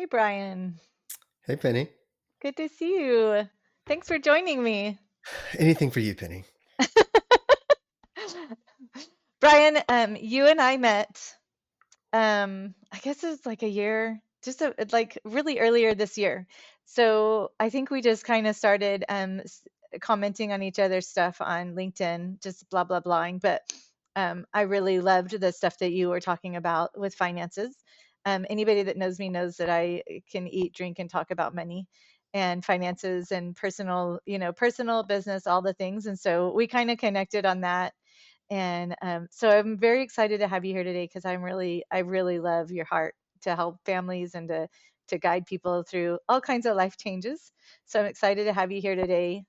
Hey, Bryan. Hey, Penny. Good to see you. Thanks for joining me. Anything for you, Penny. Bryan, you and I met, I guess it's like a year, like really earlier this year. So I think we just kind of started commenting on each other's stuff on LinkedIn, just blah, blah, blahing. But I really loved the stuff that you were talking about with finances. Anybody that knows me knows that I can eat, drink, and talk about money and finances and personal, personal business, all the things. And so we kind of connected on that. And so I'm very excited to have you here today because I really love your heart to help families and to guide people through all kinds of life changes. So I'm excited to have you here today.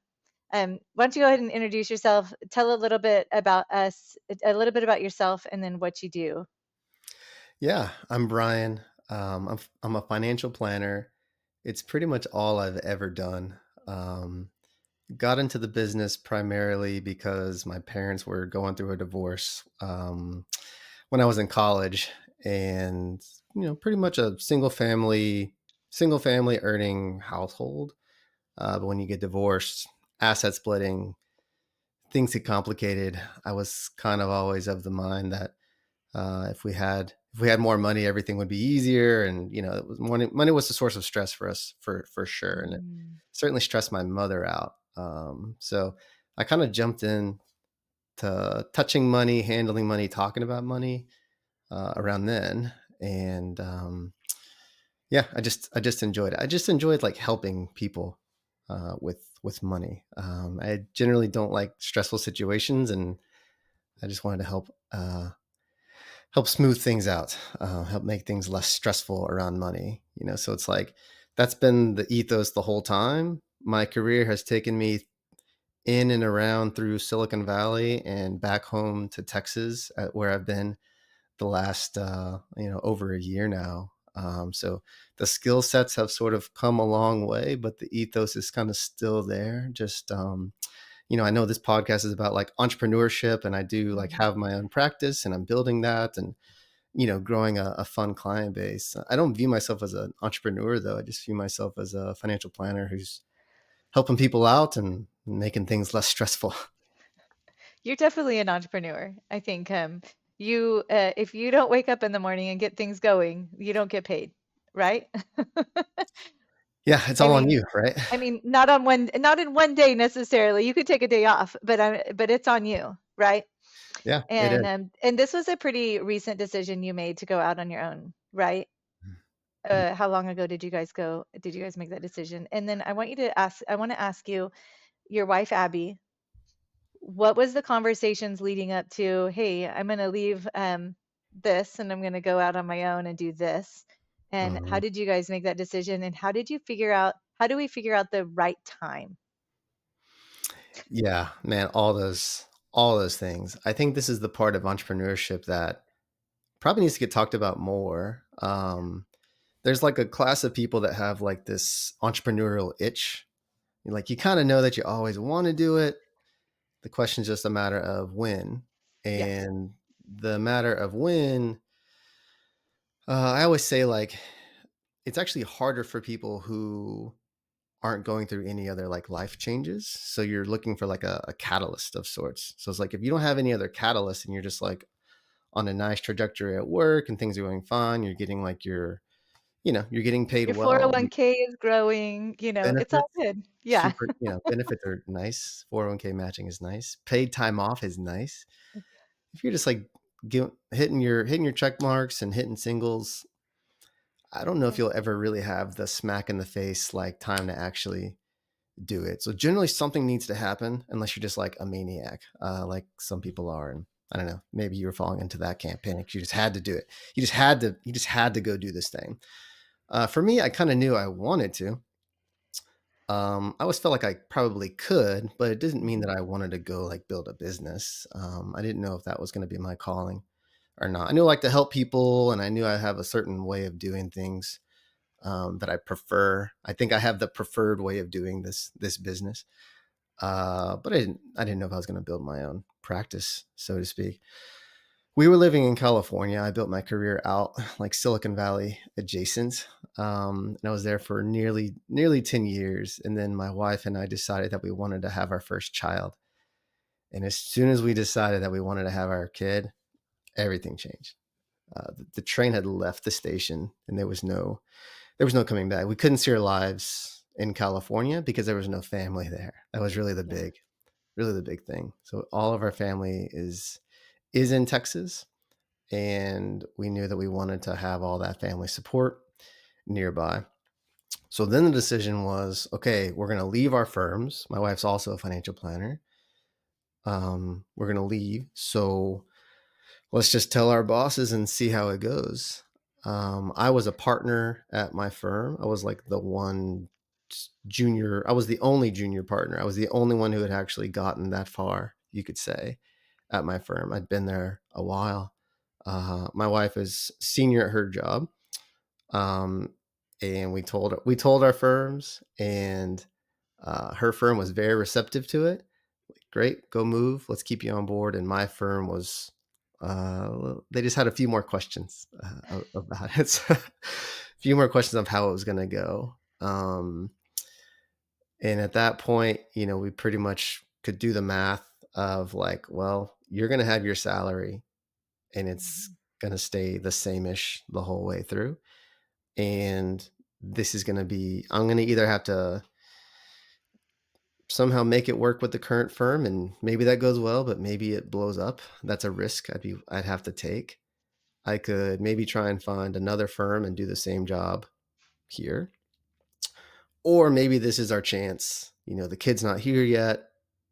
Why don't you go ahead and introduce yourself? Tell a little bit about us, a little bit about yourself, and then what you do. Yeah, I'm Brian. I'm a financial planner. It's pretty much all I've ever done. Um, got into the business primarily because my parents were going through a divorce when I was in college, and pretty much a single family earning household. But when you get divorced, asset splitting, things get complicated. I was kind of always of the mind that if we had more money, everything would be easier. And it was money was the source of stress for us for sure, and it Mm. certainly stressed my mother out. So I kind of jumped in to touching money, handling money, talking about money around then, and yeah, I just enjoyed it. I just enjoyed like helping people with money. I generally don't like stressful situations, and I just wanted to help smooth things out, help make things less stressful around money. So it's like that's been the ethos the whole time. My career has taken me in and around through Silicon Valley and back home to Texas, where I've been the last over a year now. So the skill sets have sort of come a long way, but the ethos is kind of still there. Just I know this podcast is about like entrepreneurship, and I do like Mhm. have my own practice, and I'm building that, and growing a fun client base. I don't view myself as an entrepreneur, though. I just view myself as a financial planner who's helping people out and making things less stressful. You're definitely an entrepreneur. I think you if you don't wake up in the morning and get things going, you don't get paid, right? Yeah, it's I all on mean, you, right? not in one day necessarily. You could take a day off, but it's on you, right? Yeah, it is. And this was a pretty recent decision you made to go out on your own, right? How long ago did you guys make that decision? And then I want to ask you, your wife Abby, what was the conversations leading up to, hey, I'm going to leave this and I'm going to go out on my own and do this? And how Mhm. did you guys make that decision? And how do we figure out the right time? Yeah, man, all those things. I think this is the part of entrepreneurship that probably needs to get talked about more. There's like a class of people that have like this entrepreneurial itch. Like you kind of know that you always want to do it. The question is just a matter of when. Yes. And the matter of when, I always say like it's actually harder for people who aren't going through any other like life changes. So you're looking for like a catalyst of sorts. So it's like if you don't have any other catalyst and you're just like on a nice trajectory at work and things are going fine, you're getting like you're getting paid Your well. 401k is growing, it's all Benefits, good. Yeah. super, benefits are nice. 401k matching is nice. Paid time off is nice. If you're just like hitting your check marks and hitting singles, I don't know if you'll ever really have the smack in the face like time to actually do it. So generally something needs to happen unless you're just like a maniac, like some people are. And I don't know, maybe you were falling into that campaign because you just had to do it. You just had to go do this thing. For me, I kind of knew I wanted to. I always felt like I probably could, but it didn't mean that Mhm. I wanted to go like build a business. I didn't know if that was going to be my calling or not. I knew I like to help people, and I knew I have a certain way of doing things that I prefer. I think I have the preferred way of doing this business. But I didn't know if I was going to build my own practice, so to speak. We were living in California. I built my career out like Silicon Valley adjacent. and I was there for nearly 10 years. And then my wife and I decided that we wanted to have our first child. And as soon as we decided that we wanted to have our kid, everything changed. The train had left the station, and there was no coming back. We couldn't see our lives in California because there was no family there. That was Yeah. really the big thing. So all of our family is in Texas, and we knew that we wanted to have all that family support nearby. So then the decision was, okay, we're going to leave our firms. My wife's also a financial planner. We're going to leave. So let's just tell our bosses and see how it goes. I was a partner at my firm. I was like the one junior. I was the only junior partner. I was the only one who had actually gotten that far, you could say, at my firm. I'd been there a while. My wife is senior at her job, um, and we told our firms, and her firm was very receptive to it. Great, go move. Let's keep you on board. And my firm was, they just had a few more questions about it. So, a few more questions of how it was going to go. And at that point, we pretty much could do the math of like, well, you're going to have your salary, and it's Mhm. going to stay the same ish the whole way through. And this is going to be, I'm going to either have to somehow make it work with the current firm, and maybe that goes well, but maybe it blows up. That's a risk I'd have to take. I could maybe try and find another firm and do the same job here. Or maybe this is our chance. The kid's not here yet.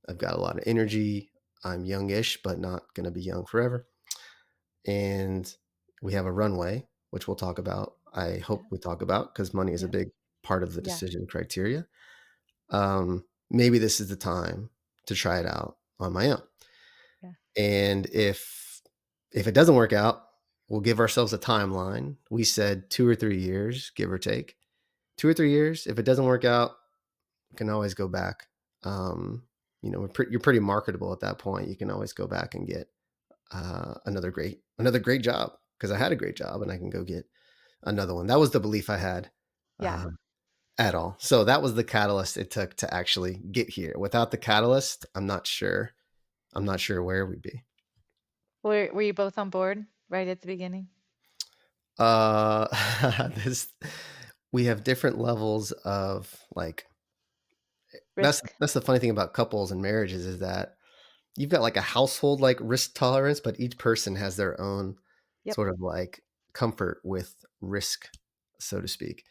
I've got a lot of energy. I'm youngish, but not going to be young forever. And we have a runway, which we'll talk about. I Yeah. hope we talk about, because money is a Yeah. big part of the Yeah. decision criteria. Maybe this is the time to try it out on my own. Yeah. And if it doesn't work out, we'll give ourselves a timeline. We said 2 or 3 years, give or take. 2 or 3 years. If it doesn't work out, we can always go back. Um, you're pretty marketable at that point. You can always go back and get another great job, because I had a great job and I can go get another one. That was the belief I had. Yeah. Uh, at all. So that was the catalyst it took to actually get here. Without the catalyst, I'm not sure. I'm not sure where we'd be. Were you both on board right at the beginning? Uh, this we have different levels of like. That's Risk? that's the funny thing about couples and marriages, is that you've got like a household like risk tolerance, but each person has their own Yep. sort of like comfort with risk, so to speak.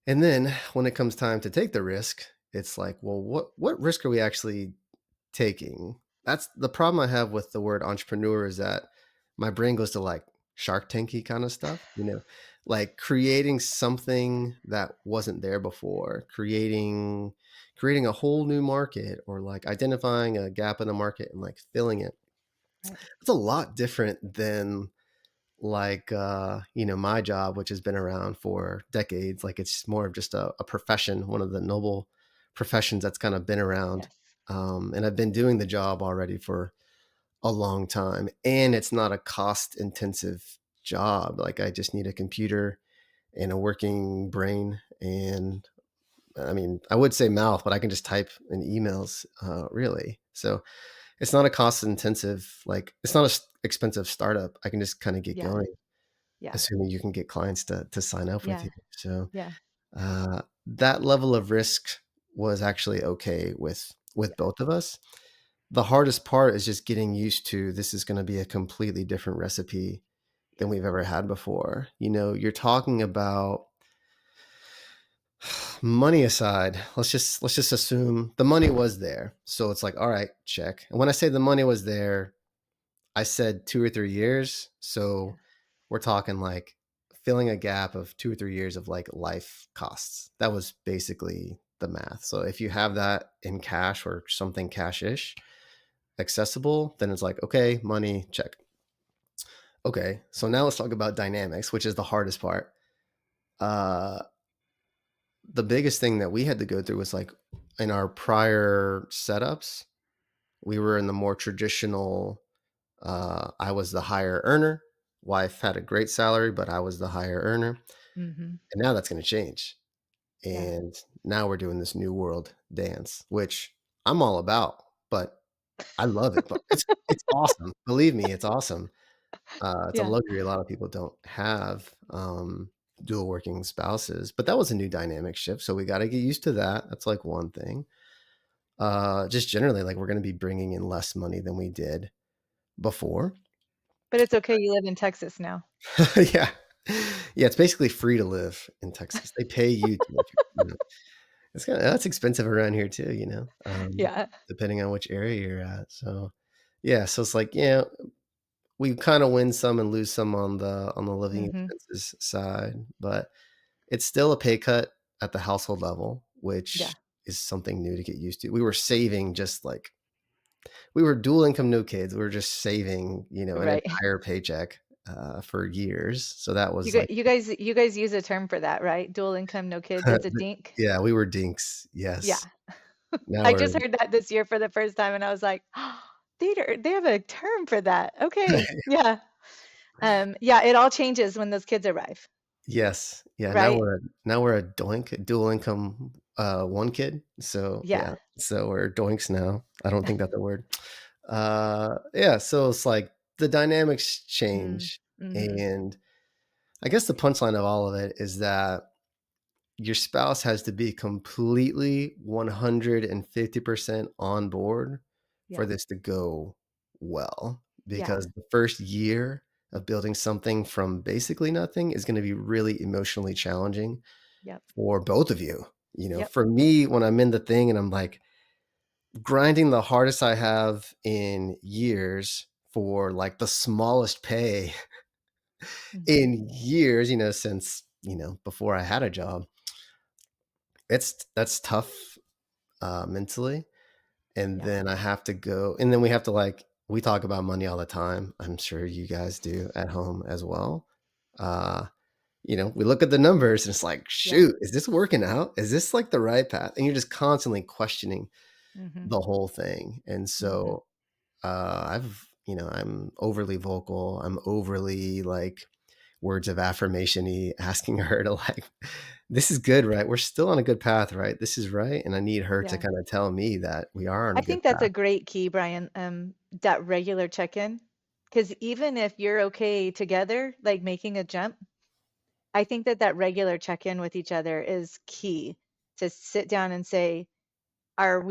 And then when it comes time to take the risk, it's like, well, what risk are we actually taking? That's the problem I have with the word entrepreneur, is that my brain goes to like Shark Tanky kind of stuff, like creating something that wasn't there before, creating a whole new market, or like identifying a gap in the market and like filling it. Right. It's a lot different than like my job, which has been around for decades. Like it's more of just a profession, one of the noble professions that's kind of been around. Yes. And I've been doing the job already for a long time, and it's not a cost intensive job. Like I just need a computer and a working brain, and I mean, I would say mouth, but I can just type in emails, really. So it's not a cost intensive, like it's not a expensive startup. I can just kind of get Yeah. going, Yeah. assuming you can get clients to sign up with Yeah. you. So Yeah. that level of risk was actually okay with Yeah. both of us. The hardest part is just getting used to, this is going to be a completely different recipe than Yeah. we've ever had before. You're talking about money aside. Let's just assume the money was there. So it's like, all right, check. And when I say the money was there, I said 2 or 3 years. Yeah. So we're talking like filling a gap of 2 or 3 years of like life costs. That was basically the math. So if you have that in cash or something cash-ish accessible, then it's like, okay, money, check. Okay, so now let's talk about dynamics, which is the hardest part. Uh, the biggest thing that we had to go through was like, in our prior setups, we were in the more traditional. I was the higher earner. Wife had a great salary, but I was the higher earner. Mhm. And now that's gonna change. Yeah. And now we're doing this new world dance, which I'm all about, but I love it, but it's awesome. Believe me, it's awesome. It's a Yeah. luxury a lot of people don't have, dual working spouses, but that was a new dynamic shift, so we gotta get used to that. That's, like, one thing. Just generally, like, we're gonna be bringing in less money than we did before. But it's okay, you live in Texas now. Yeah. Yeah, it's basically free to live in Texas. They pay you to live here, you know? It's kinda that's expensive around here too, Yeah. depending on which area you're at, so yeah, so it's like, yeah, we kinda win some and lose some on the living Mhm. expenses side, but it's still a pay cut at the household level, Yeah. which is something new to get used to. We were saving just like we were dual income, no kids. We were just saving, an Right. entire paycheck, for years, so that You was gu like you guys use a term for that, right? Dual income, no kids, it's a dink? yeah, we were dinks, Yeah. yes. Now I we're just heard that this year for the first time, and I was like, they have a term for that. Okay. Yeah. Yeah, it all changes when those kids arrive, Yes. Yeah, right? now we're a doink, dual income, 1 kid, so, yeah, Yeah. so we're doinks now. I don't think that's a word. Yeah, so it's like the dynamics Mm. change, Mhm. and I guess the punchline of all of it is that your spouse has to be completely 150% on board for Yeah. this to go well, Yeah. because the first year of building something from basically nothing is gonna be really emotionally challenging Yep. for both of you. Yep. For me, when I'm in the thing and I'm, like, grinding the hardest I have in years for, like, the smallest pay Mhm. in years, since, before I had a job, that's tough, mentally, and Yeah. then I have to go and then we have to, like we talk about money all the time. I'm sure you guys do at home as well. Uh, we look at the numbers and it's like, Yeah. "Shoot, is this working out? Is this, like, the right path?" And you're just constantly questioning Mhm. the whole thing, and Mhm. so, I'm overly vocal. I'm overly, like, words of affirmation-y, asking her to, like, "This is good, right? We're still on a good path, right? This is right?" And I need her to Yeah. kinda tell me that we are on I a good think that's path. a great key, Brian, that regular check-in. Because even if you're okay together, like, making a jump, I think that that regular check-in with each other is key to sit down and say, are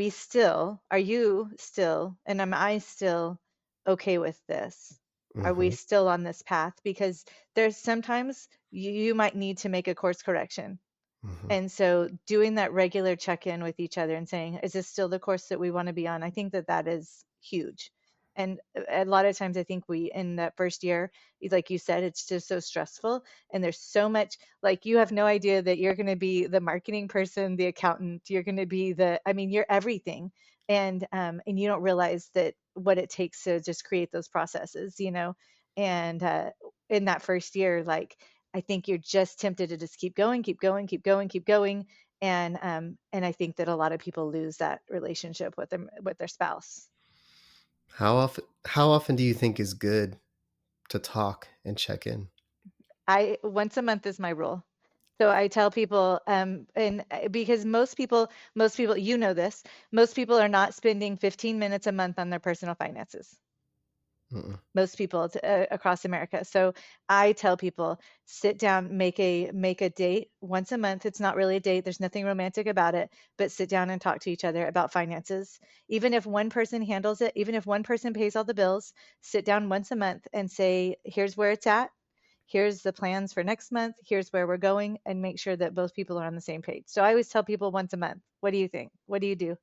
you still, and am I still okay with this? Are we Mhm, still on this path? Because there's sometimes you might need to make a course correction. mhm. And so doing that regular check-in with each other and saying, is this still the course that we want to be on? I think that that is huge. And a lot of times I think we in that first year, like you said, it's just so stressful and there's so much, like, you have no idea that you're going to be the marketing person, the accountant, you're going to be I mean, you're everything. And you don't realize that what it takes to just create those processes, and in that first year, like, I think you're just tempted to just keep going, keep going, keep going, keep going, and I think that a lot of people lose that relationship with them with their spouse. How often do you think is good to talk and check in? I Once a month is my rule. So I tell people, and because most people, this, most people are not spending 15 minutes a month on their personal finances. Mm-mm, Most people across America. So I tell people, sit down, make a date once a month. It's not really a date. There's nothing romantic about it, but sit down and talk to each other about finances. Even if one person handles it, even if one person pays all the bills, sit down once a month and say, here's where it's at. Here's the plans for next month. Here's where we're going, and make sure that both people are on the same page. So I always tell people once a month. What do you think? What do you do?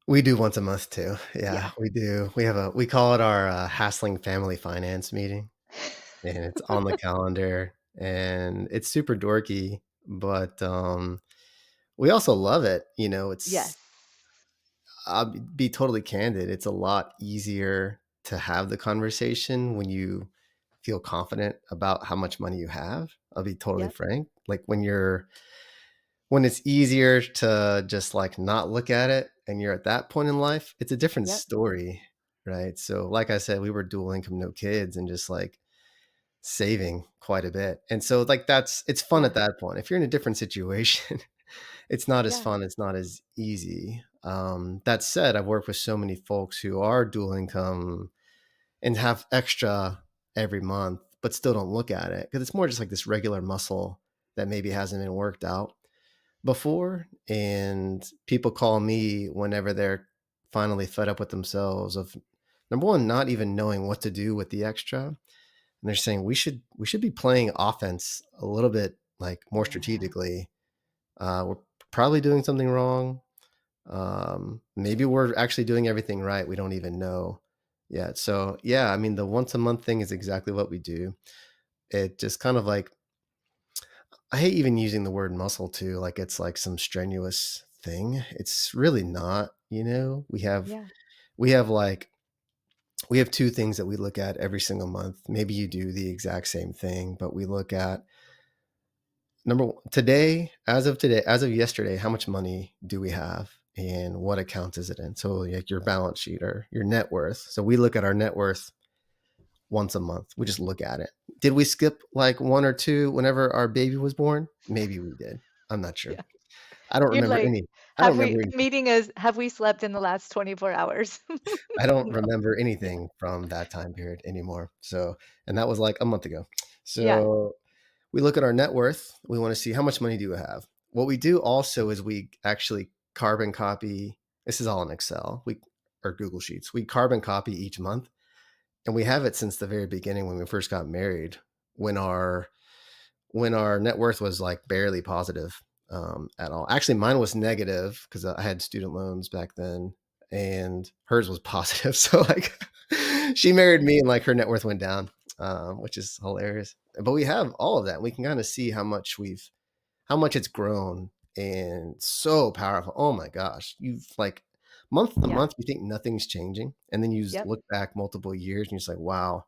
We do once a month too. Yeah, Yeah. we do. We call it our, Hasling family finance meeting, and it's on the calendar, and it's super dorky, but, we also love it. Yes. I'll be totally candid, it's a lot easier to have the conversation when you feel confident about how much money you have. I'll be totally Yep. frank. Like, when it's easier to just, like, not look at it and you're at that point in life, it's a different Yep. story, right? So, like I said, we were dual income, no kids, and just, like, saving quite a bit. And so like it's fun Yeah. at that point. If you're in a different situation, it's not as Yeah. fun, it's not as easy. That said, I've worked with so many folks who are dual income and have extra every month, but still don't look at it because it's more just like this regular muscle that maybe hasn't been worked out before. And people call me whenever they're finally fed up with themselves of number one, not even knowing what to do with the extra. And they're saying we should be playing offense a little bit like more Yeah. strategically. We're probably doing something wrong. Maybe we're actually doing everything right. We don't even know yet. So yeah, I mean, the once a month thing is exactly what we do. It just kind of like, I hate even using the word muscle too. Like it's like some strenuous thing. It's really not, Yeah. we have like, we have two things that we look at every single month. Maybe you do the exact same thing, but we look at number one, today, as of yesterday, how much money do we have and what account is it in? So like your balance sheet or your net worth. So we look at our net worth once a month. We just look at it. Did we skip like one or two whenever our baby was born? Maybe we did. I'm not sure. Yeah. I don't You're remember like, any. I don't have we remember the anything. meeting is, have we slept in the last 24 hours? I don't No. remember Yeah. anything from that time period anymore. So, and that was like a month ago. Yeah. So we look at our net worth. We want to see how much money do we have. What we do also is we actually carbon copy. This is all in Excel. We or Google Sheets. We carbon copy each month, and we have it since the very beginning when we first got married. When our net worth was like barely positive at all. Actually, mine was negative because I had student loans back then, and hers was positive. So like, she married me, and like her net worth went down, which is hilarious. But we have all of that. We can kind of see how much it's grown, and so powerful. Oh my gosh, you've like month to Yeah. month, you think nothing's changing, and then you Yep. look back multiple years, and you're just like, wow.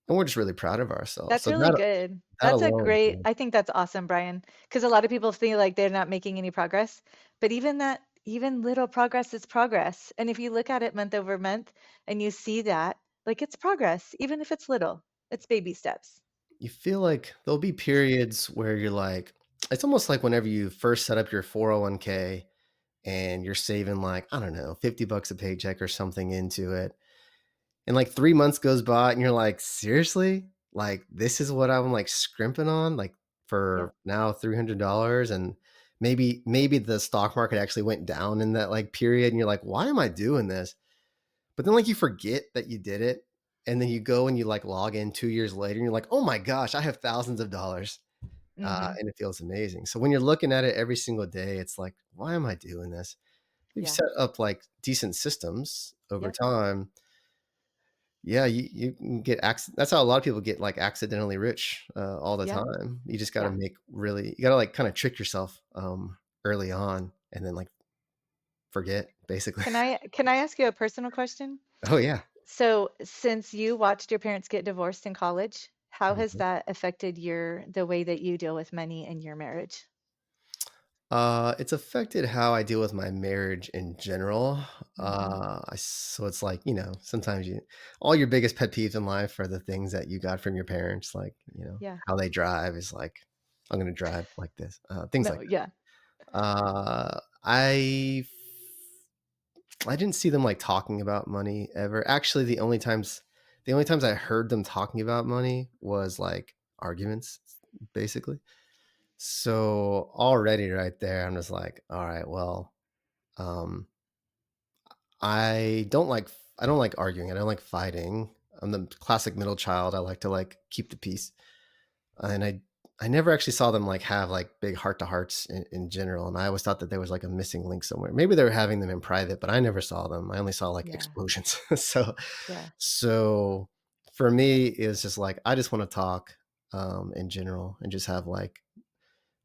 And we're just really proud of ourselves. That's So really that good. that That's a alone, great, I think that's awesome, Brian. Because a lot of people feel like they're not making any progress, but even that, even little progress is progress. And if you look at it month over month and you see that, like it's progress, even if it's little, it's baby steps. you feel like there'll be periods where you're like, it's almost like whenever you first set up your 401k and you're saving like, I don't know, 50 bucks a paycheck or something into it. And like 3 months goes by and you're like, seriously? Like, this is what I'm like scrimping on, like Yep. for now $300. And maybe the stock market actually went down in that like period. And you're like, why am I doing this? But then like you forget that you did it. And then you go and you like log in 2 years later and you're like, oh my gosh, I have thousands of dollars. Hmm. And it feels amazing. So when you're looking at it every single day, it's like, why am I doing this? We've Yeah. set up like decent systems over Yep. time. Yeah, you can get that's how a lot of people get like accidentally rich all the Yeah. time. You just got to Yeah. you got to like kind of trick yourself early on and then like forget basically. Can I ask you a personal question? Oh yeah. So, since you watched your parents get divorced in college, how has Mhm. that affected the way that you deal with money in your marriage? It's affected how I deal with my marriage in general. Hmm. So it's like, sometimes all your biggest pet peeves in life are the things that you got from your parents, like, Yeah. how they drive is like, I'm going to drive like this, things No, like yeah. that. I didn't see them like talking about money ever. Actually, the only times I heard them talking about money was like arguments, basically. So already right there, I'm just like, all right, well, um, I don't like arguing. I don't like fighting. I'm the classic middle child. I like to like keep the peace. And I never actually saw them like have like big heart to hearts in general. And I always thought that there was like a missing link somewhere. Maybe they were having them in private, but I never saw them. I only saw like Yeah. explosions. so Yeah. so for me, it's just like I just want to talk in general and just have like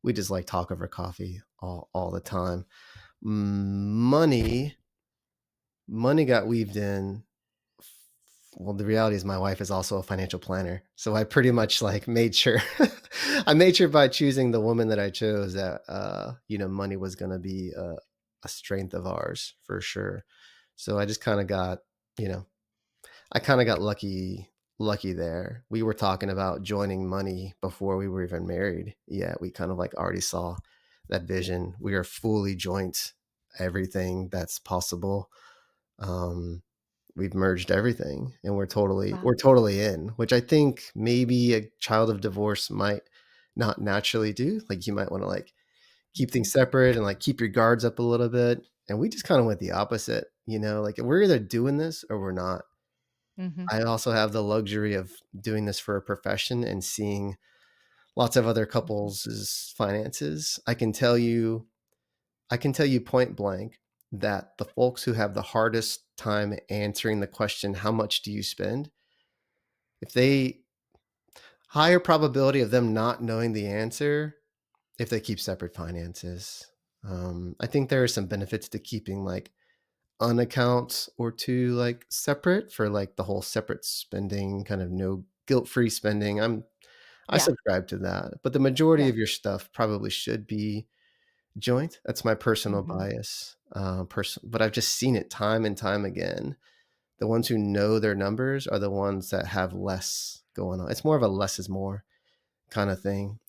we just like talk over coffee all the time. Money got weaved in. Well, the reality is my wife is also a financial planner. So I pretty much like made sure I made sure by choosing the woman that I chose that money was going to be a strength of ours for sure. So I just kind of got, you know, I kind of got lucky lucky there. We were talking about joining money before we were even married. Yeah, we kind of like already saw that vision. We are fully joint everything that's possible. Um, we've merged everything and Wow. we're totally in, which I think maybe a child of divorce might not naturally do. Like you might want to like keep Hmm. things separate and like keep your guards up a little bit. And we just kind of went the opposite, like we're either doing this or we're not. Hmm. I also have the luxury of doing this for a profession and seeing lots of other Hmm. couples' finances. I can tell you point blank that the folks who have the hardest time answering the question, how much do you spend? If they higher probability of them not knowing the answer if they keep separate finances. I think there are some benefits to keeping like an account or two like separate for like the whole separate spending, kind of no guilt-free spending. I Yeah. subscribe to that, but the majority Yeah. of your stuff probably should be joint. That's my personal Hmm. bias. But I've just seen it time and time again. The ones who know their numbers are the ones that have less going on. It's more of a less is more kind of thing.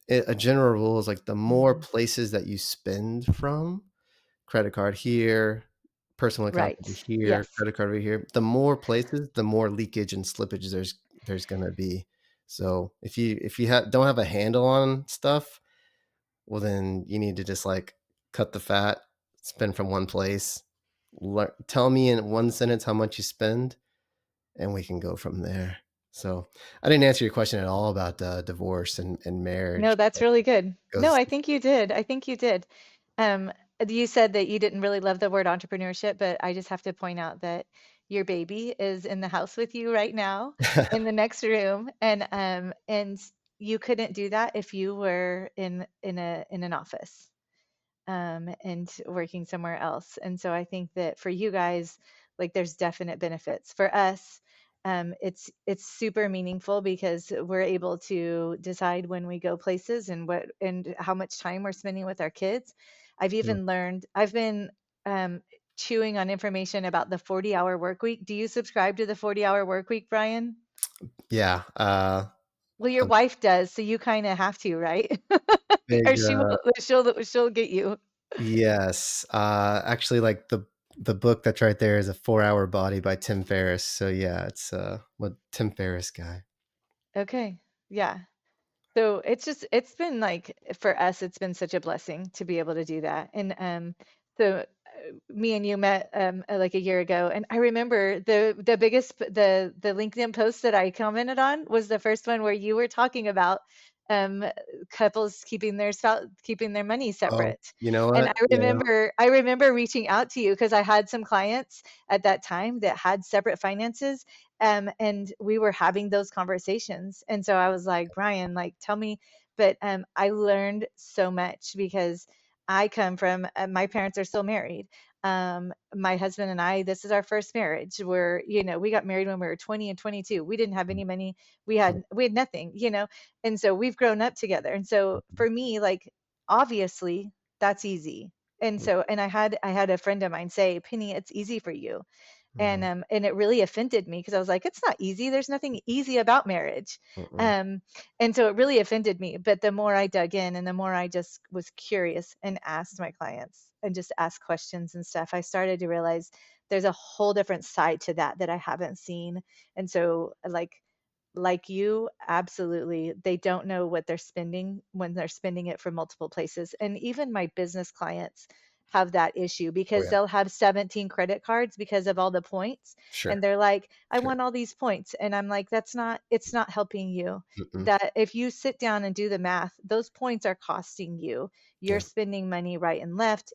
A general rule is like the more Hmm. places that you spend from, credit card here, personal account Right. over here, Yes. credit card over here, the more places, the more leakage and slippage there's going to be. So if you don't have a handle on stuff, well then you need to just like cut the fat, spend from one place. Tell me in one sentence how much you spend, and we can go from there. So I didn't answer your question at all about divorce and No, marriage. that's But really good. it No, goes, I think you did. I think you did. Um, you said that you didn't really love the word entrepreneurship, but I just have to point out that your baby is in the house with you right now in the next room, and you couldn't do that if you were in an office and working somewhere else. And so I think that for you guys, like there's definite benefits. For us, it's super meaningful because we're able to decide when we go places and what and how much time we're spending with our kids. I've been um, chewing on information about the 40-hour work week. Do you subscribe to the 40-hour work week, Brian? yeah, Well, your a wife does, so you kind of have to, right? big Or she'll get you. yes. Actually, like the book that's right there is a 4 Hour Body by Tim Ferriss. So yeah, it's what Tim Ferriss guy. Okay. Yeah. So it's been like for us, it's been such a blessing to be able to do that. And me and you met like a year ago, and I remember the LinkedIn post that I commented on was the first one where you were talking about um couples keeping their money Oh, separate. you know And what? Yeah. I remember reaching out to you because I had some clients at that time that had separate finances, and we were having those conversations. And so I was like, Brian, like, tell me. But I learned so much because I come from, my parents are still married. My husband and I, this is our first marriage. We got married when we were 20 and 22. We didn't have any money. We had nothing, and so we've grown up together. And so for me, like, obviously, that's easy. And I had a friend of mine say, Penny, it's easy for you. and Mhm, um and it really offended me because I was like, it's not easy, there's nothing easy about marriage. mm-mm, Um and so it really offended me, but the more I dug in and the more I just was curious and asked my clients and just asked questions and stuff, I started to realize there's a whole different side to that I haven't seen. And so, like you, absolutely. They don't know what they're spending when they're spending it from multiple places. And even my business clients have that issue oh because yeah, they'll have 17 credit cards because of all the points. sure, And they're like, I sure, want all these points. And I'm like, it's not helping you. mm-mm, That if you sit down and do the math, those points are costing you. You're yeah, spending money right and left.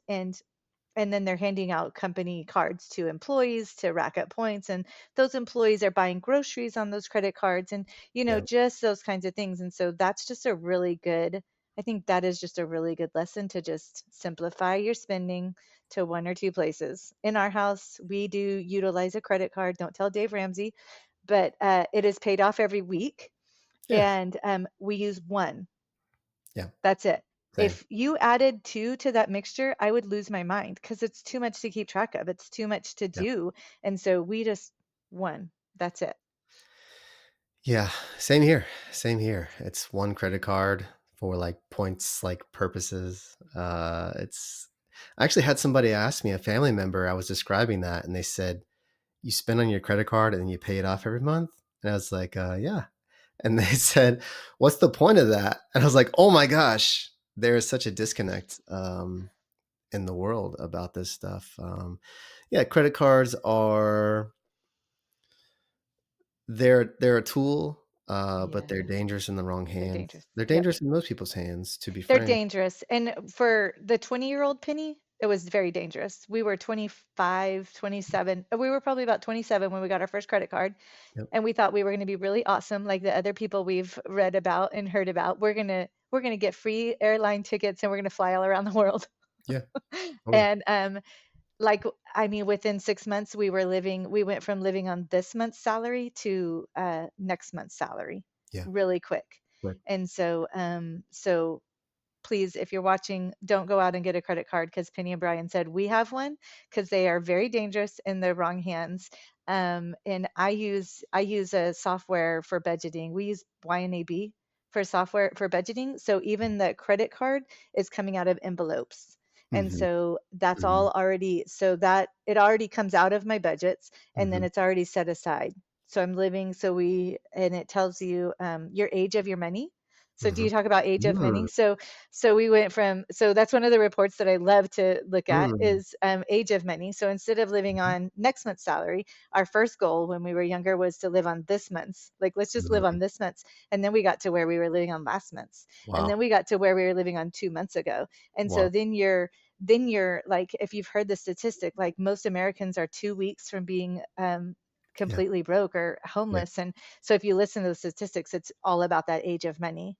And then they're handing out company cards to employees to rack up points, and those employees are buying groceries on those credit cards, and yeah, just those kinds of things. And so that's just a really good, I think that is just a really good lesson to just simplify your spending to one or two places. In our house, we do utilize a credit card. Don't tell Dave Ramsey, but it is paid off every week, yeah, and we use one. yeah, That's it. same, If you added 2 to that mixture, I would lose my mind because it's too much to keep track of. It's too much to yeah. do. And so we just 1. That's it. Yeah, same here. Same here. It's one credit card for like points like purposes. It's I actually had somebody ask me, a family member, I was describing that, and they said, "You spend on your credit card and then you pay it off every month?" And I was like, yeah. And they said, "What's the point of that?" And I was like, "Oh my gosh, there is such a disconnect in the world about this stuff." Yeah, credit cards are they're a tool, but they're Yeah, dangerous in the wrong they're hands. dangerous. They're Yep. dangerous in most people's hands, to be They're frank. dangerous. And for the 20-year-old Penny, it was very dangerous. We were 25, 27. We were probably about 27 when we got our first credit card. Yep. And we thought we were going to be really awesome, like the other people we've read about and heard about. We're gonna get free airline tickets and we're gonna fly all around the world. Yeah, totally. And like I mean, within 6 months we went from living on this month's salary to next month's salary Yeah, really quick. right. And so please, if you're watching, don't go out and get a credit card because Penny and Bryan said we have one because they are very dangerous in the wrong hands. And I use a software for budgeting. We use YNAB for software for budgeting. So even the credit card is coming out of envelopes. And Mhm, so that's mhm, all already, so that it already comes out of my budgets and then mhm, it's already set aside. So I'm living, and it tells you your age of your money. So do mhm. you talk about age of money? Mm, So we went from, so that's one of the reports that I love to look at mm, is age of money. So instead of living mhm, on next month's salary, our first goal when we were younger was to live on this month's. Like, let's just live mm. on this month's. And then we got to where we were living on last month's. And Wow, then we got to where we were living on 2 months ago. And so wow. then you're like, if you've heard the statistic, like most Americans are 2 weeks from being Yeah, completely broke or yeah. homeless. And so if you listen to the statistics, it's all about that age of money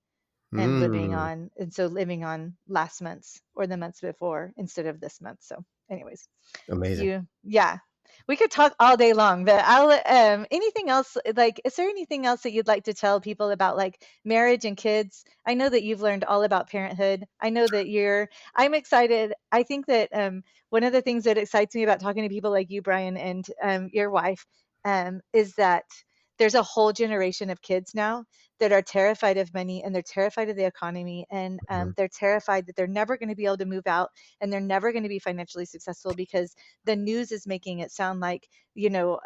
Mm, and so living on last month's or the months before instead of this month. So anyways, amazing. yeah, we could talk all day long, but I'll anything else, like, is there anything else that you'd like to tell people about like marriage and kids? I know that you've learned all about parenthood. I know that I'm excited. I think that one of the things that excites me about talking to people like you, Bryan, and your wife, is that there's a whole generation of kids now that are terrified of money and they're terrified of the economy and Mhm, they're terrified that they're never going to be able to move out and they're never going to be financially successful because the news is making it sound like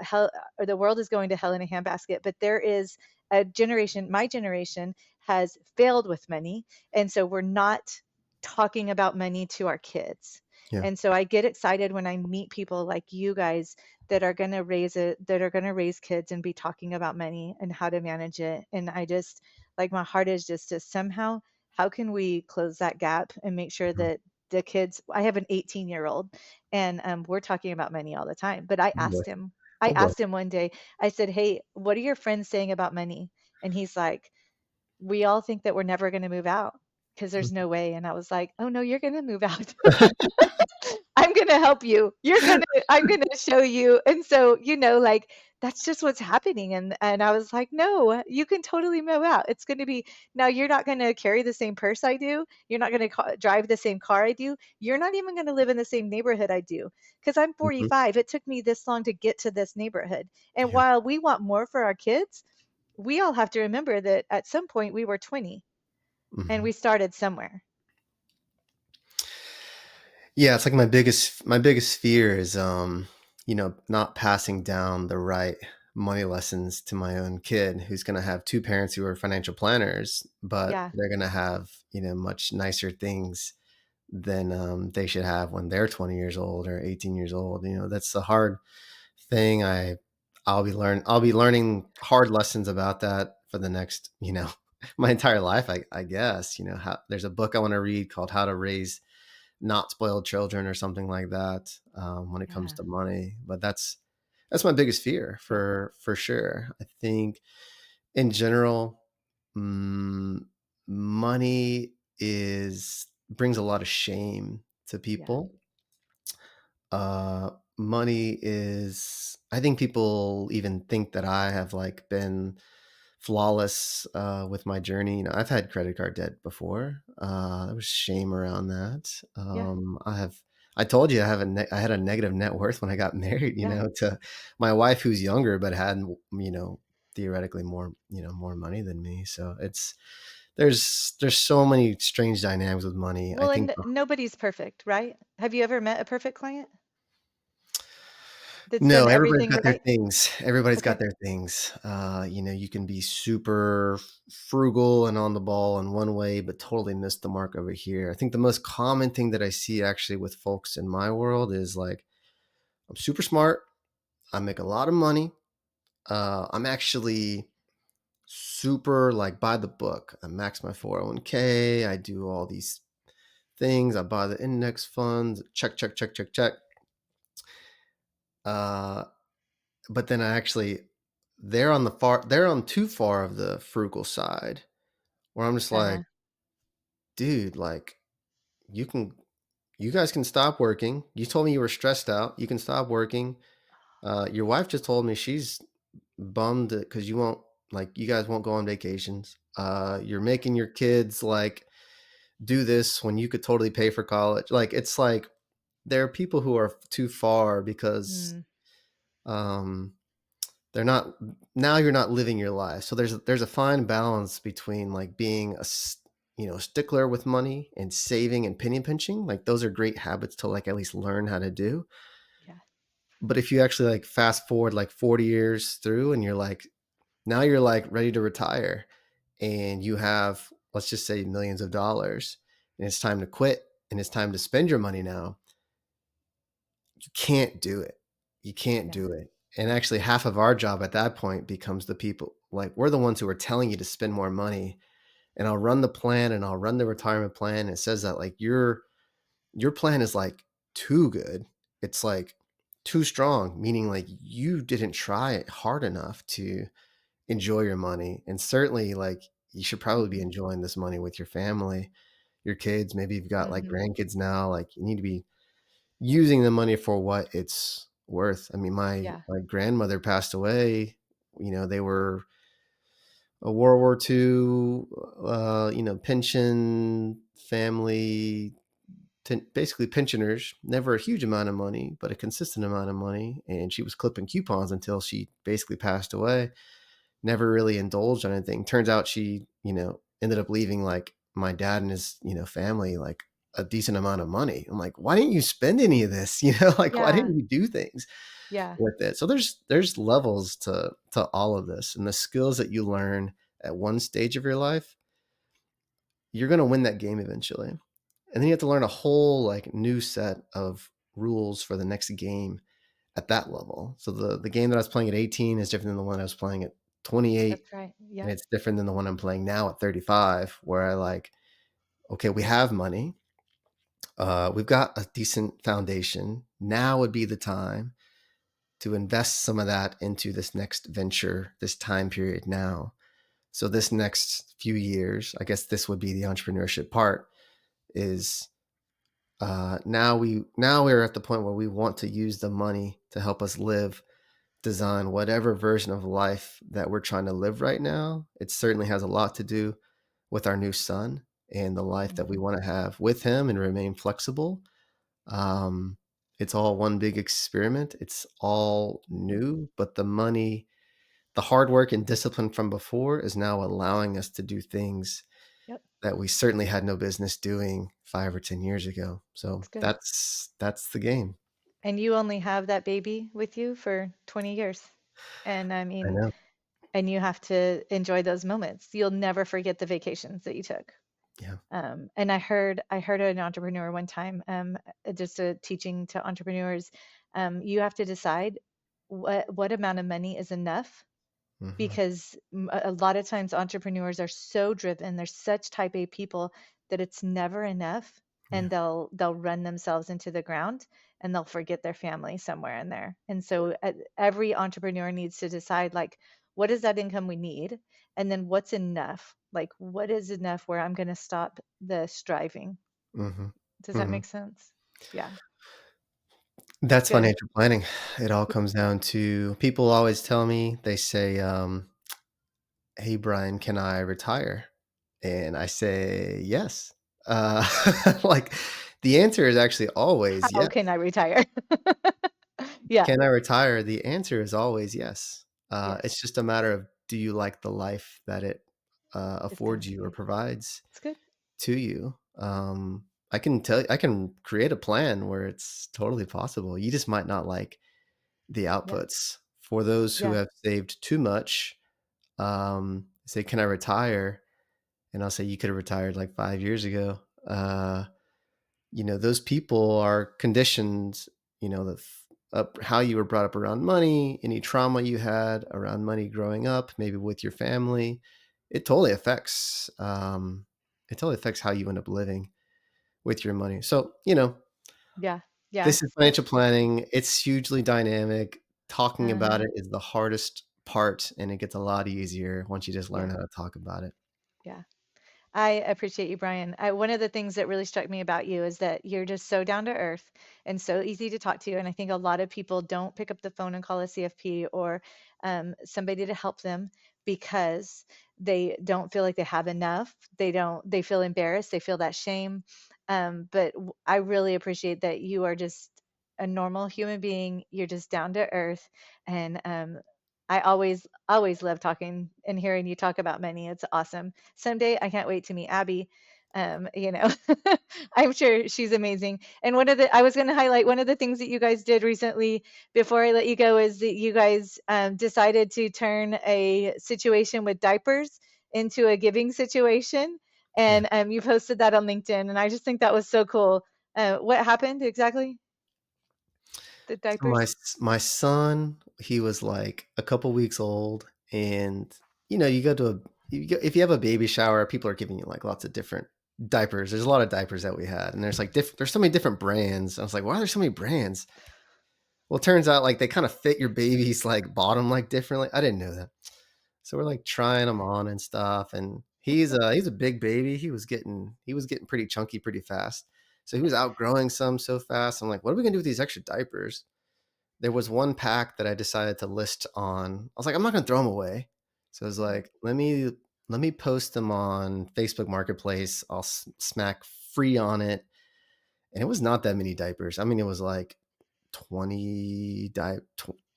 hell or the world is going to hell in a handbasket. But there is a generation, my generation has failed with money, and so we're not talking about money to our kids. yeah, And so I get excited when I meet people like you guys that are going to raise kids and be talking about money and how to manage it. And I just, like, my heart is just to somehow, how can we close that gap and make sure mhm. that the kids, I have an 18-year-old and we're talking about money all the time. But I Oh boy, asked him, I oh boy. asked him one day, I said, "Hey, what are your friends saying about money?" And he's like, "We all think that we're never going to move out because there's no way." And I was like, "Oh no, you're going to move out." I'm gonna help you. I'm gonna show you. And so, like, that's just what's happening. And I was like, no, you can totally move out. It's gonna be, now you're not gonna carry the same purse I do. You're not gonna drive the same car I do. You're not even gonna live in the same neighborhood I do. Because I'm Mhm, 45. It took me this long to get to this neighborhood. And yeah, while we want more for our kids, we all have to remember that at some point we were 20 and mhm. we started somewhere. Yeah, it's like my biggest fear is, not passing down the right money lessons to my own kid who's gonna have 2 parents who are financial planners, but Yeah, they're gonna have, much nicer things than, they should have when they're 20 years old or 18 years old. That's the hard thing. I'll be learning hard lessons about that for the next, my entire life, I guess. How there's a book I wanna read called How to Raise Not Spoiled Children or something like that, when it comes yeah, to money. But that's my biggest fear yeah, for sure. I think in general, mm, money is brings a lot of shame to yeah, people. Money is I think people even think that I have, like, been flawless, with my journey. I've had credit card debt before. There was shame around that. yeah, I told you I had a negative net worth when I got married, yeah, to my wife who's younger but had, theoretically more, more money than me. So there's so many strange dynamics with money. I Well, think and nobody's perfect, right? Have you ever met a perfect client that's no, done everybody's everything got their right? things. Everybody's got Okay. their things. You can be super frugal and on the ball in one way, but totally miss the mark over here. I think the most common thing that I see actually with folks in my world is like, I'm super smart. I make a lot of money. I'm actually super like by the book. I max my 401k. I do all these things. I buy the index funds. Check, check, check, check, check. Uh, but then I actually they're on too far of the frugal side where I'm just like, Uh-huh. dude, like you can you guys can stop working. You told me you were stressed out. You can stop working. Your wife just told me she's bummed because you guys won't go on vacations. You're making your kids like do this when you could totally pay for college. Like it's like there are people who are too far because Mm, um they're not now you're not living your life. So there's a fine balance between like being stickler with money and saving and penny pinching. Like those are great habits to like at least learn how to do. yeah. But if you actually like fast forward like 40 years through and you're like ready to retire and you have, let's just say, millions of dollars and it's time to quit and it's time to spend your money now, you can't do it. You can't Yeah. do it. And actually, half of our job at that point becomes the people like we're the ones who are telling you to spend more money. And I'll run the plan and I'll run the retirement plan. And it says that like your plan is like too good. It's like too strong, meaning like you didn't try it hard enough to enjoy your money. And certainly, like, you should probably be Hmm. enjoying this money with your family, your kids. Maybe you've got like Hmm. grandkids now. Like, you need to be using the money for what it's worth. I mean, Yeah. my grandmother passed away. They were a World War II, pension family, basically pensioners. Never a huge amount of money, but a consistent amount of money. And she was clipping coupons until she basically passed away. Never really indulged on anything. Turns out she, ended up leaving like my dad and his, family like a decent amount of money. I'm like, why didn't you spend any of this? Like why Yeah. didn't you do things Yeah. with it? So there's levels to all of this. And the skills that you learn at one stage of your life, you're gonna win that game eventually. And then you have to learn a whole like new set of rules for the next game at that level. So the game that I was playing at 18 is different than the one I was playing at 28, That's right. and Yep. it's different than the one I'm playing now at 35, where I like, okay, we have money, we've got a decent foundation. Now would be the time to invest some of that into this next venture, this time period now. So this next few years, I guess this would be the entrepreneurship part. Is now we're at the point where we want to use the money to help us design whatever version of life that we're trying to live right now. It certainly has a lot to do with our new son and the life that we Hmm. want to have with him and remain flexible. Um, it's all one big experiment. It's all Hmm. new, but the hard work and discipline from before is now allowing us to do things Yep. that we certainly had no business doing 5 or 10 years ago. So That's good. that's the game. And you only have that baby with you for 20 years. And I I mean, know. and you have to enjoy those moments. You'll never forget the vacations that you took. Yeah. And I heard an entrepreneur one time, just teaching to entrepreneurs, you have to decide what amount of money is enough, Hmm. because a lot of times entrepreneurs are so driven, they're such type A people that it's never enough, Yeah. and they'll run themselves into the ground, and they'll forget their family somewhere in there. And so every entrepreneur needs to decide, like, what is that income we need, and then what's enough, like what is enough where I'm going to stop the striving. Hmm. Does that Hmm. make sense? Yeah. That's Good. financial planning. It all comes down to people always tell me, they say, "Hey, Brian, can I retire?" And I say, "Yes." Uh, like, the answer is actually always How yes. can I retire? Yeah. Can I retire? The answer is always yes. Yes. It's just a matter of do you like the life that it It's going affords to you or you. provides It's good. to you? I can create a plan where it's totally possible. You just might not like the Yeah. outputs. For those who Yeah. have saved too much, say, "Can I retire?" And I'll say, "You could have retired like 5 years ago." Those people are conditioned, how you were brought up around money, any trauma you had around money growing up, maybe with your family. It totally affects, how you end up living with your money. So, Yeah. Yeah. this is That's financial planning. It's hugely dynamic. Talking about uh-huh. it is the hardest part, and it gets a lot easier once you just learn Yeah. how to talk about it. Yeah. I appreciate you, Brian. One of the things that really struck me about you is that you're just so down to earth and so easy to talk to. And I think a lot of people don't pick up the phone and call a CFP or somebody to help them because they don't feel like they have enough. They feel embarrassed. They feel that shame. I really appreciate that you are just a normal human being. You're just down to earth. And I always love talking and hearing you talk about money. It's awesome. Someday I can't wait to meet Abby. You know, I'm sure she's amazing. And I was going to highlight one of the things that you guys did recently before I let you go is that you guys decided to turn a situation with diapers into a giving situation. Yeah. And you posted that on LinkedIn. And I just think that was so cool. What happened exactly? The So my diapers? s my son, he was, like, a couple weeks old, and, you go to a if you have a baby shower, people are giving you, like, lots of different diapers. There's a lot of diapers that we had, and there's so many different brands. I was like, "Why are there so many brands?" Well, it turns out, like, they kinda fit your baby's, like, bottom, like, differently. I didn't know that. So we're, like, trying them on and stuff, and he's a big baby. He was getting pretty chunky pretty fast. So he was outgrowing some so fast. I'm like, "What are we gonna do with these extra diapers?" There was one pack that I decided to list on. I was like, "I'm not gonna throw them away." So I was Mhm. like, "Let me post them on Facebook Marketplace. I'll smack free on it." And it was not that many diapers. I mean, it was like 20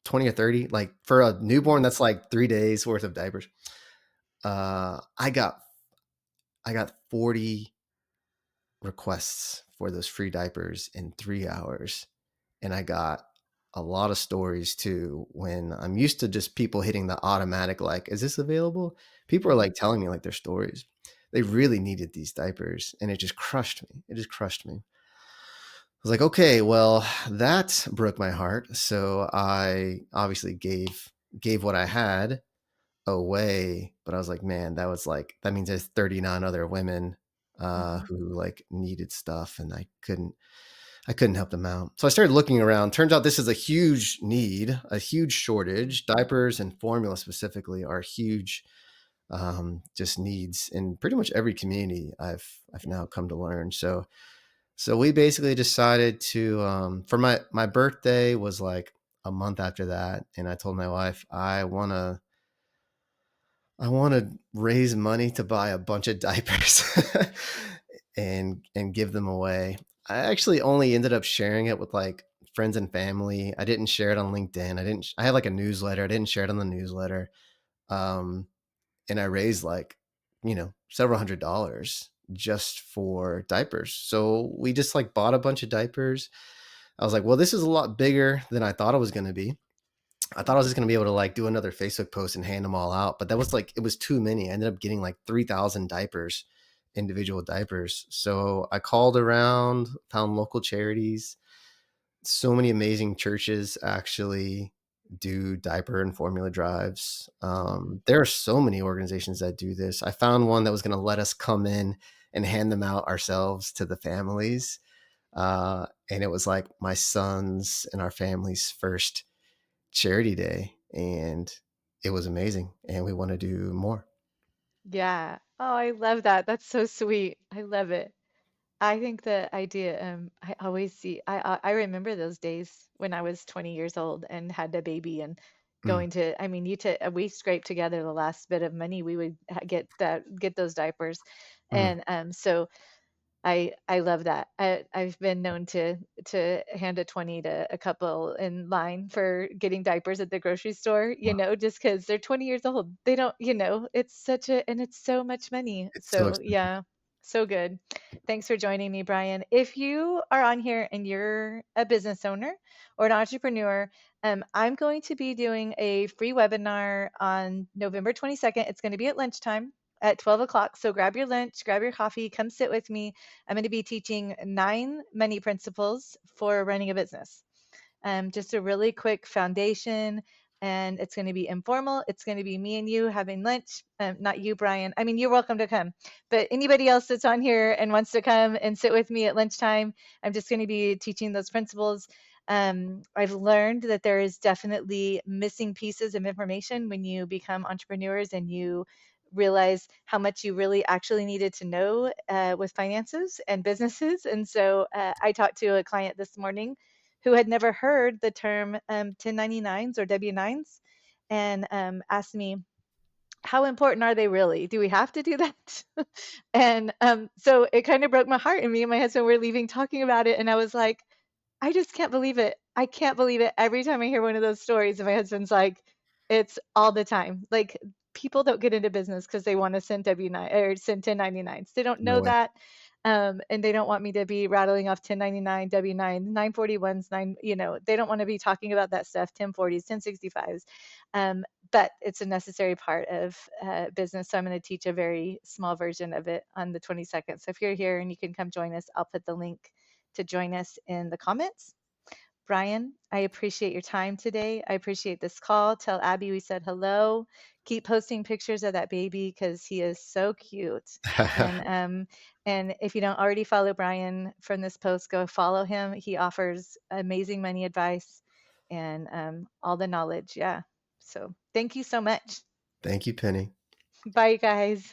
20 or 30. Like, for a newborn, Mhm. that's like 3 days worth of diapers. Uh, I got I got 40 requests for those free diapers in 3 hours. And I got a lot of stories too. When I'm used to just people hitting the automatic, like, "Is this available?" People are, Mhm. like, telling me, like, their stories. They really needed these diapers, and it just crushed me. It just crushed me. I was like, "Okay, well, that broke my heart." So I obviously gave what I had away, but I was like, "Man, that means there's 39 other women, Mhm. who, like, needed stuff, and I couldn't help them out." So I started looking around. Turns out this is a huge need, a huge shortage. Mhm. Diapers and formula specifically are huge, just needs in pretty much every community I've Yeah. now come to learn. So we basically decided to, for my birthday was like a month after that, and I told my wife, I wanna raise money to buy a bunch of diapers and give them away. I actually only ended up sharing it with, like, friends and family. I didn't share it on LinkedIn. I had, like, a newsletter. I didn't share it on the newsletter. Um, and I raised, like, several $100 just for diapers. So we just, like, bought a bunch of diapers. I was like, "Well, this is a lot bigger than I thought it was gonna be." I thought I was just gonna be able to, like, do another Facebook post and hand them all out, but that was, like, it was too many. I ended up getting, like, 3,000 diapers, individual diapers. So I called around, found local charities. So many amazing churches actually do diaper and formula drives. Mhm. There are so many organizations that do this. I found one that was gonna let us come in and hand them out ourselves to the families, and it was, like, my son's and our family's first charity day, and it was amazing, and we wanna do more. Yeah. Oh, I love that. That's so sweet. I love it. I think the idea, I always see, I remember those days when I was 20 years old and had a baby and Mm, going to, I mean, we scraped together the last bit of money we would get those diapers. mm, And I love that. I've been known to hand a 20 to a couple in line for getting diapers at the grocery store, Wow, just because they're 20 years old. They don't, it's such a, and it's so much money. it's so So expensive. yeah, so good. Thanks for joining me, Brian. If you are on here and you're a business owner or an entrepreneur, I'm going to be doing a free webinar on November 22nd. It's going to be at lunchtime at 12 o'clock. So grab your lunch, grab your coffee, come sit with me. I'm going to be teaching 9 money principles for running a business. Just a really quick foundation. And it's going to be informal. It's going to be me and you having lunch. Not you, Brian. I mean, you're welcome to come, but anybody else that's on here and wants to come and sit with me at lunchtime, I'm just going to be teaching those principles. I've learned that there is definitely missing pieces of information when you become entrepreneurs and you realize how much you really actually needed to know with finances and businesses. And so I talked to a client this morning who had never heard the term 1099s or W-9s and asked me, how important are they really? Do we have to do that? And so it kind of broke my heart. And me and my husband were leaving talking about it. And I was like, I just can't believe it. I can't believe it. Every time I hear one of those stories, and my husband's like, it's all the time. Like people don't get into business because they want to send W-9 or send 1099s. They don't No know way. that. And they don't want me to be rattling off 1099, W-9, 941s, they don't want to be talking about that stuff, 1040s, 1065s. But it's a necessary part of business. So I'm going to teach a very small version of it on the 22nd. So if you're here and you can come join us, I'll put the link to join us in the comments. Brian, I appreciate your time today. I appreciate this call. Tell Abby we said hello. Keep posting pictures of that baby because he is so cute. And and if you don't already follow Brian from this post, go follow him. He offers amazing money advice and all the knowledge. Yeah. So thank you so much. Thank you, Penny. Bye, guys.